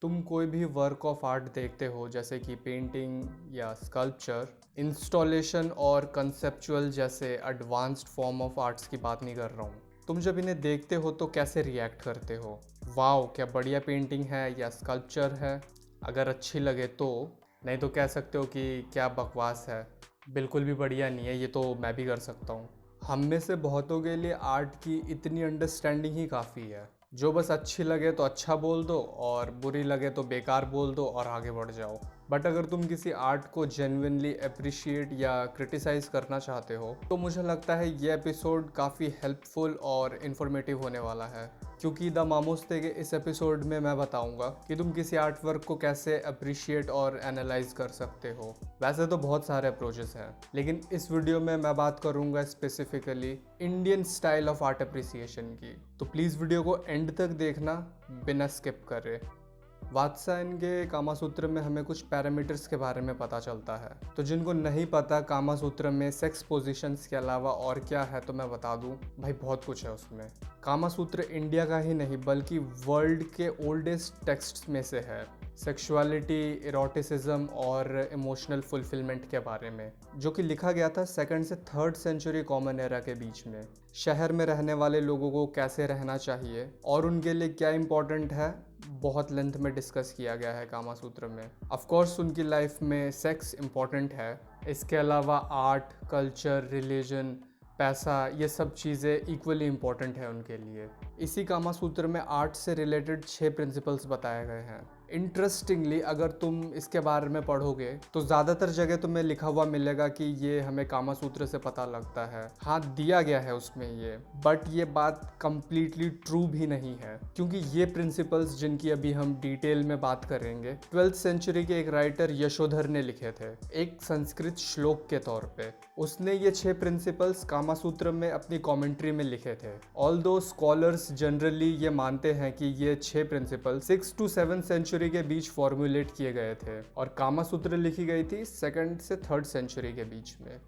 तुम कोई भी वर्क ऑफ आर्ट देखते हो जैसे कि पेंटिंग या स्कल्पचर, इंस्टॉलेशन और कंसेप्चुअल जैसे एडवांस्ड फॉर्म ऑफ आर्ट्स की बात नहीं कर रहा हूँ। तुम जब इन्हें देखते हो तो कैसे रिएक्ट करते हो? वाओ क्या बढ़िया पेंटिंग है या स्कल्पचर है, अगर अच्छी लगे तो। नहीं तो कह सकते हो कि क्या बकवास है, बिल्कुल भी बढ़िया नहीं है, ये तो मैं भी कर सकता हूँ। हम में से बहुतों के लिए आर्ट की इतनी अंडरस्टैंडिंग ही काफ़ी है, जो बस अच्छी लगे तो अच्छा बोल दो और बुरी लगे तो बेकार बोल दो और आगे बढ़ जाओ। बट अगर तुम किसी आर्ट को जेन्युइनली अप्रिशिएट या क्रिटिसाइज करना चाहते हो तो मुझे लगता है ये एपिसोड काफ़ी हेल्पफुल और इन्फॉर्मेटिव होने वाला है, क्योंकि द मामोस्ते के इस एपिसोड में मैं बताऊंगा कि तुम किसी आर्ट वर्क को कैसे अप्रिशिएट और एनालाइज कर सकते हो। वैसे तो बहुत सारे अप्रोचेस हैं, लेकिन इस वीडियो में मैं बात करूंगा specifically Indian style of art appreciation की। तो प्लीज़ वीडियो को एंड तक देखना बिना स्किप करे। वात्सायन के कामासूत्र में हमें कुछ पैरामीटर्स के बारे में पता चलता है। तो जिनको नहीं पता कामासूत्र में सेक्स पोजीशंस के अलावा और क्या है तो मैं बता दूं, भाई बहुत कुछ है उसमें। कामासूत्र इंडिया का ही नहीं बल्कि वर्ल्ड के ओल्डेस्ट टेक्स्ट्स में से है, सेक्सुअलिटी, इरोटिसिज्म और इमोशनल फुलफिलमेंट के बारे में, जो कि लिखा गया था 2nd से 3rd सेंचुरी कॉमन एरा के बीच में। शहर में रहने वाले लोगों को कैसे रहना चाहिए और उनके लिए क्या इम्पोर्टेंट है, बहुत लेंथ में डिस्कस किया गया है कामा सूत्र में। ऑफ कोर्स उनकी लाइफ में सेक्स इम्पॉर्टेंट है, इसके अलावा आर्ट, कल्चर, रिलीजन, पैसा, ये सब चीज़ें इक्वली इम्पॉर्टेंट है उनके लिए। इसी कामा सूत्र में आर्ट से रिलेटेड 6 प्रिंसिपल्स बताए गए हैं। इंटरेस्टिंगली अगर तुम इसके बारे में पढ़ोगे तो ज़्यादातर जगह तुम्हें लिखा हुआ मिलेगा कि ये हमें कामा सूत्र से पता लगता है। हाँ दिया गया है उसमें ये, बट ये बात कंप्लीटली ट्रू भी नहीं है, क्योंकि ये प्रिंसिपल्स जिनकी अभी हम डिटेल में बात करेंगे 12th सेंचुरी के एक राइटर यशोधर ने लिखे थे, एक संस्कृत श्लोक के तौर पे। उसने ये 6 प्रिंसिपल्स कामा सूत्र में अपनी कमेंट्री में लिखे थे। ऑल्दो स्कॉलर्स जनरली ये मानते हैं कि ये 6 प्रिंसिपल 6 to 7 सेंचुरी के बीच फॉर्मुलेट किए गए थे और कामा सूत्र लिखी गई थी 2nd से 3rd सेंचुरी के बीच में।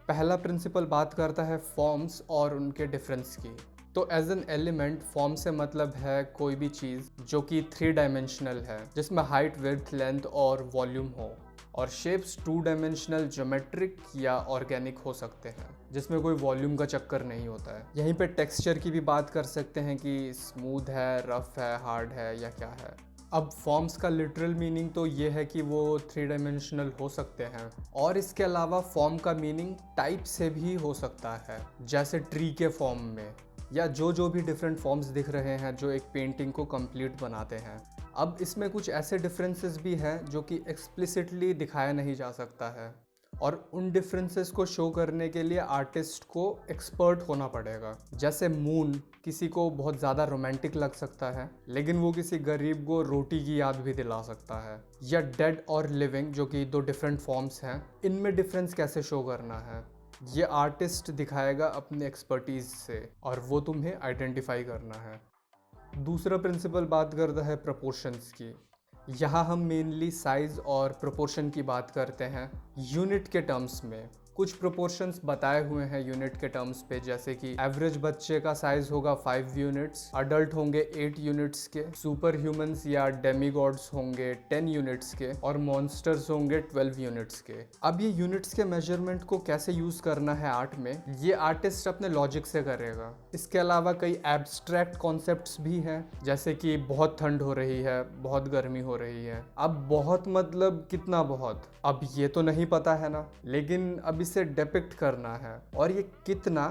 पहला प्रिंसिपल बात करता है फॉर्म्स और उनके डिफरेंस की। तो एज एन एलिमेंट फॉर्म से मतलब है कोई भी चीज़ जो कि 3 डायमेंशनल है, जिसमें हाइट, विड्थ, लेंथ और वॉल्यूम हो, और शेप्स 2 डायमेंशनल, ज्योमेट्रिक या ऑर्गेनिक हो सकते हैं, जिसमें कोई वॉल्यूम का चक्कर नहीं होता है। यहीं पे टेक्सचर की भी बात कर सकते हैं कि स्मूथ है, रफ है, हार्ड है या क्या है। अब फॉर्म्स का लिटरल मीनिंग तो ये है कि वो 3 डायमेंशनल हो सकते हैं, और इसके अलावा फॉर्म का मीनिंग टाइप से भी हो सकता है, जैसे ट्री के फॉर्म में, या जो भी डिफरेंट फॉर्म्स दिख रहे हैं जो एक पेंटिंग को कंप्लीट बनाते हैं। अब इसमें कुछ ऐसे डिफरेंसेस भी हैं जो कि एक्सप्लिसिटली दिखाया नहीं जा सकता है, और उन डिफरेंसेस को शो करने के लिए आर्टिस्ट को एक्सपर्ट होना पड़ेगा। जैसे मून किसी को बहुत ज़्यादा रोमांटिक लग सकता है, लेकिन वो किसी गरीब को रोटी की याद भी दिला सकता है। या डेड और लिविंग, जो कि 2 डिफरेंट फॉर्म्स हैं, इनमें डिफरेंस कैसे शो करना है, ये आर्टिस्ट दिखाएगा अपने एक्सपर्टीज से, और वो तुम्हें आइडेंटिफाई करना है। दूसरा प्रिंसिपल बात करता है प्रोपोर्शंस की। यहाँ हम मेनली साइज़ और प्रोपोर्शन की बात करते हैं यूनिट के टर्म्स में। कुछ प्रोपोर्शंस बताए हुए हैं यूनिट के टर्म्स पे, जैसे कि एवरेज बच्चे का साइज होगा 5 यूनिट्स, अडल्ट होंगे 8 यूनिट्स के, सुपर ह्यूमंस या डेमीगॉड्स होंगे 10 यूनिट्स के, और मॉन्स्टर्स होंगे 12 यूनिट्स के। अब ये यूनिट्स के मेजरमेंट को कैसे यूज़ करना है आर्ट में, ये आर्टिस्ट अपने लॉजिक से करेगा। इसके अलावा कई एब्स्ट्रैक्ट कॉन्सेप्ट्स भी हैं, जैसे कि बहुत ठंड हो रही है, बहुत गर्मी हो रही है। अब बहुत मतलब कितना बहुत, अब ये तो नहीं पता है ना, लेकिन अब इसे डिपिक्ट करना है, और ये कितना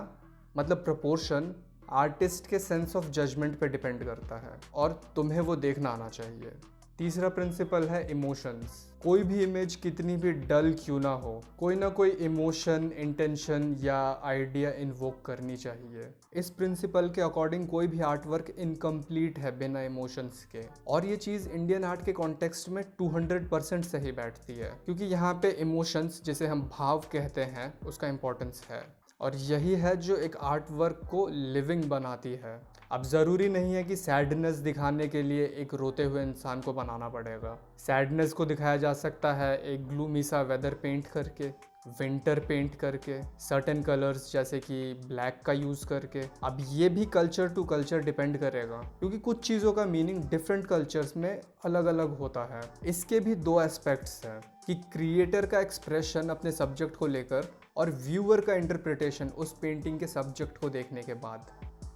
मतलब प्रोपोर्शन आर्टिस्ट के सेंस ऑफ जजमेंट पे डिपेंड करता है, और तुम्हें वो देखना आना चाहिए। तीसरा प्रिंसिपल है इमोशंस। कोई भी इमेज कितनी भी डल क्यों ना हो, कोई ना कोई इमोशन, इंटेंशन या आइडिया इन्वोक करनी चाहिए। इस प्रिंसिपल के अकॉर्डिंग कोई भी आर्ट वर्क इनकम्प्लीट है बिना इमोशंस के, और ये चीज़ इंडियन आर्ट के कॉन्टेक्स्ट में 200% सही बैठती है, क्योंकि यहाँ पे इमोशंस, जिसे हम भाव कहते हैं, उसका इम्पोर्टेंस है। और यही है जो एक आर्ट वर्क को लिविंग बनाती है। अब ज़रूरी नहीं है कि सैडनेस दिखाने के लिए एक रोते हुए इंसान को बनाना पड़ेगा। सैडनेस को दिखाया जा सकता है एक ग्लूमी सा वेदर पेंट करके, विंटर पेंट करके, सर्टेन कलर्स जैसे कि ब्लैक का यूज़ करके। अब ये भी कल्चर टू कल्चर डिपेंड करेगा, क्योंकि कुछ चीज़ों का मीनिंग डिफरेंट कल्चर्स में अलग अलग होता है। इसके भी दो एस्पेक्ट्स हैं कि क्रिएटर का एक्सप्रेशन अपने सब्जेक्ट को लेकर और व्यूअर का इंटरप्रिटेशन उस पेंटिंग के सब्जेक्ट को देखने के बाद।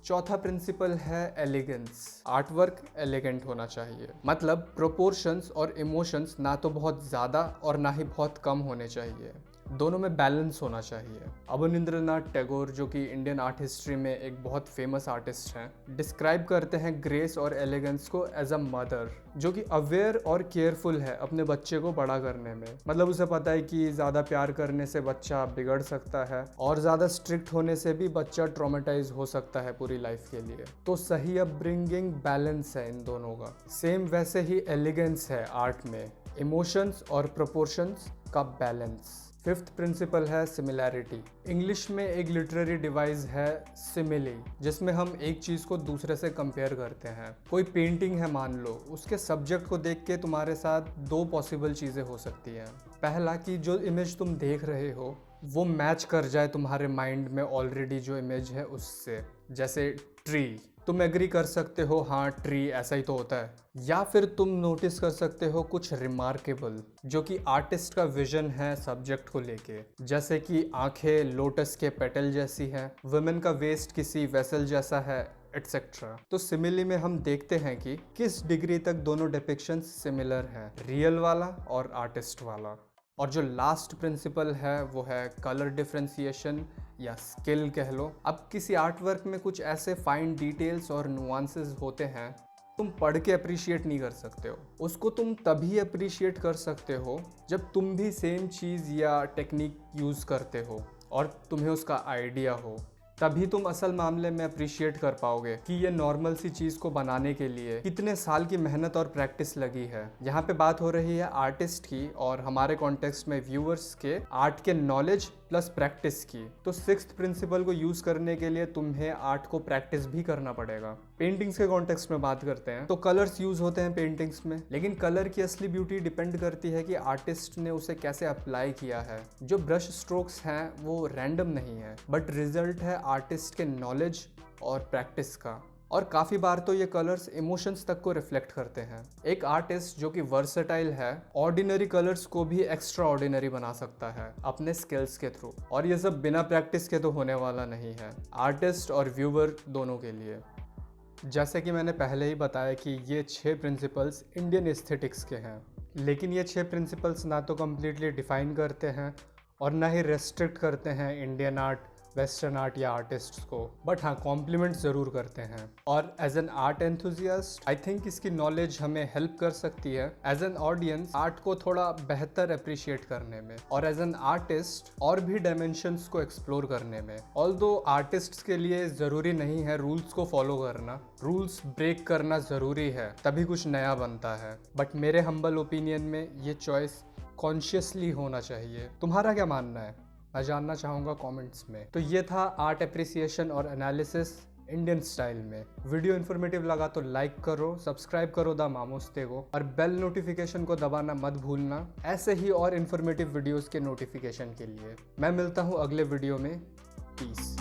चौथा प्रिंसिपल है एलिगेंस। आर्टवर्क एलिगेंट होना चाहिए, मतलब प्रोपोर्शंस और इमोशंस ना तो बहुत ज़्यादा और ना ही बहुत कम होने चाहिए, दोनों में बैलेंस होना चाहिए। अवनींद्रनाथ टैगोर, जो कि इंडियन आर्ट हिस्ट्री में एक बहुत फेमस आर्टिस्ट हैं, डिस्क्राइब करते हैं ग्रेस और एलिगेंस को एज अ मदर, जो कि अवेयर और केयरफुल है अपने बच्चे को बड़ा करने में। मतलब उसे पता है कि ज़्यादा प्यार करने से बच्चा बिगड़ सकता है और ज़्यादा स्ट्रिक्ट होने से भी बच्चा ट्रॉमेटाइज हो सकता है पूरी लाइफ के लिए। तो सही अपब्रिंगिंग बैलेंस है इन दोनों का। सेम वैसे ही एलिगेंस है आर्ट में, इमोशंस और प्रोपोर्शंस का बैलेंस। फिफ्थ प्रिंसिपल है सिमिलैरिटी। इंग्लिश में एक लिटरेरी डिवाइस है सिमिली, जिसमें हम एक चीज़ को दूसरे से कंपेयर करते हैं। कोई पेंटिंग है मान लो, उसके सब्जेक्ट को देख के तुम्हारे साथ दो पॉसिबल चीज़ें हो सकती हैं। पहला कि जो इमेज तुम देख रहे हो वो मैच कर जाए तुम्हारे माइंड में ऑलरेडी जो इमेज है उससे। जैसे ट्री, तुम एग्री कर सकते हो हाँ ट्री ऐसा ही तो होता है, या फिर तुम नोटिस कर सकते हो कुछ रिमार्केबल जो कि आर्टिस्ट का विजन है सब्जेक्ट को लेके। जैसे कि आंखें लोटस के पेटल जैसी हैं, वुमेन का वेस्ट किसी वेसल जैसा है, एटसेट्रा। तो सिमिली में हम देखते हैं कि किस डिग्री तक दोनों डिपिक्शंस सिमिलर हैं, रियल वाला और आर्टिस्ट वाला। और जो लास्ट प्रिंसिपल है वो है कलर डिफ्रेंसिएशन या स्किल कह लो। अब किसी आर्ट वर्क में कुछ ऐसे फाइन डिटेल्स और नुआंसेस होते हैं तुम पढ़ के अप्रिशिएट नहीं कर सकते हो। उसको तुम तभी अप्रिशिएट कर सकते हो जब तुम भी सेम चीज़ या टेक्निक यूज़ करते हो और तुम्हें उसका आइडिया हो। तभी तुम असल मामले में अप्रिशिएट कर पाओगे कि ये नॉर्मल सी चीज़ को बनाने के लिए कितने साल की मेहनत और प्रैक्टिस लगी है। यहाँ पे बात हो रही है आर्टिस्ट की और हमारे कॉन्टेक्स्ट में व्यूअर्स के आर्ट के नॉलेज प्लस प्रैक्टिस की। तो सिक्स्थ प्रिंसिपल को यूज़ करने के लिए तुम्हें आर्ट को प्रैक्टिस भी करना पड़ेगा। पेंटिंग्स के कॉन्टेक्स्ट में बात करते हैं तो कलर्स यूज़ होते हैं पेंटिंग्स में, लेकिन कलर की असली ब्यूटी डिपेंड करती है कि आर्टिस्ट ने उसे कैसे अप्लाई किया है। जो ब्रश स्ट्रोक्स हैं वो रैंडम नहीं है, बट रिजल्ट है आर्टिस्ट के नॉलेज और प्रैक्टिस का। और काफ़ी बार तो ये कलर्स इमोशंस तक को रिफ्लेक्ट करते हैं। एक आर्टिस्ट जो कि वर्सेटाइल है ऑर्डिनरी कलर्स को भी एक्स्ट्रा ऑर्डिनरी बना सकता है अपने स्किल्स के थ्रू, और ये सब बिना प्रैक्टिस के तो होने वाला नहीं है, आर्टिस्ट और व्यूअर दोनों के लिए। जैसे कि मैंने पहले ही बताया कि ये 6 प्रिंसिपल्स इंडियन एस्थेटिक्स के हैं, लेकिन ये 6 प्रिंसिपल्स ना तो कम्प्लीटली डिफाइन करते हैं और ना ही रेस्ट्रिक्ट करते हैं इंडियन आर्ट, वेस्टर्न आर्ट या आर्टिस्ट्स को, बट हाँ कॉम्प्लीमेंट ज़रूर करते हैं। और as an art enthusiast I think इसकी नॉलेज हमें हेल्प कर सकती है एज एन ऑडियंस आर्ट को थोड़ा बेहतर अप्रिशिएट करने में, और एज एन आर्टिस्ट और भी डायमेंशंस को एक्सप्लोर करने में। ऑल्दो आर्टिस्ट्स के लिए ज़रूरी नहीं है रूल्स को फॉलो करना, रूल्स ब्रेक करना ज़रूरी है तभी कुछ नया बनता है, बट मेरे हम्बल ओपिनियन में ये चॉइस कॉन्शियसली होना चाहिए। तुम्हारा क्या मानना है मैं जानना चाहूँगा कमेंट्स में। तो ये था आर्ट एप्रिसिएशन और एनालिसिस इंडियन स्टाइल में। वीडियो इन्फॉर्मेटिव लगा तो लाइक करो, सब्सक्राइब करो द मामोस्ते को, और बेल नोटिफिकेशन को दबाना मत भूलना ऐसे ही और इन्फॉर्मेटिव वीडियोस के नोटिफिकेशन के लिए। मैं मिलता हूँ अगले वीडियो में। पीस।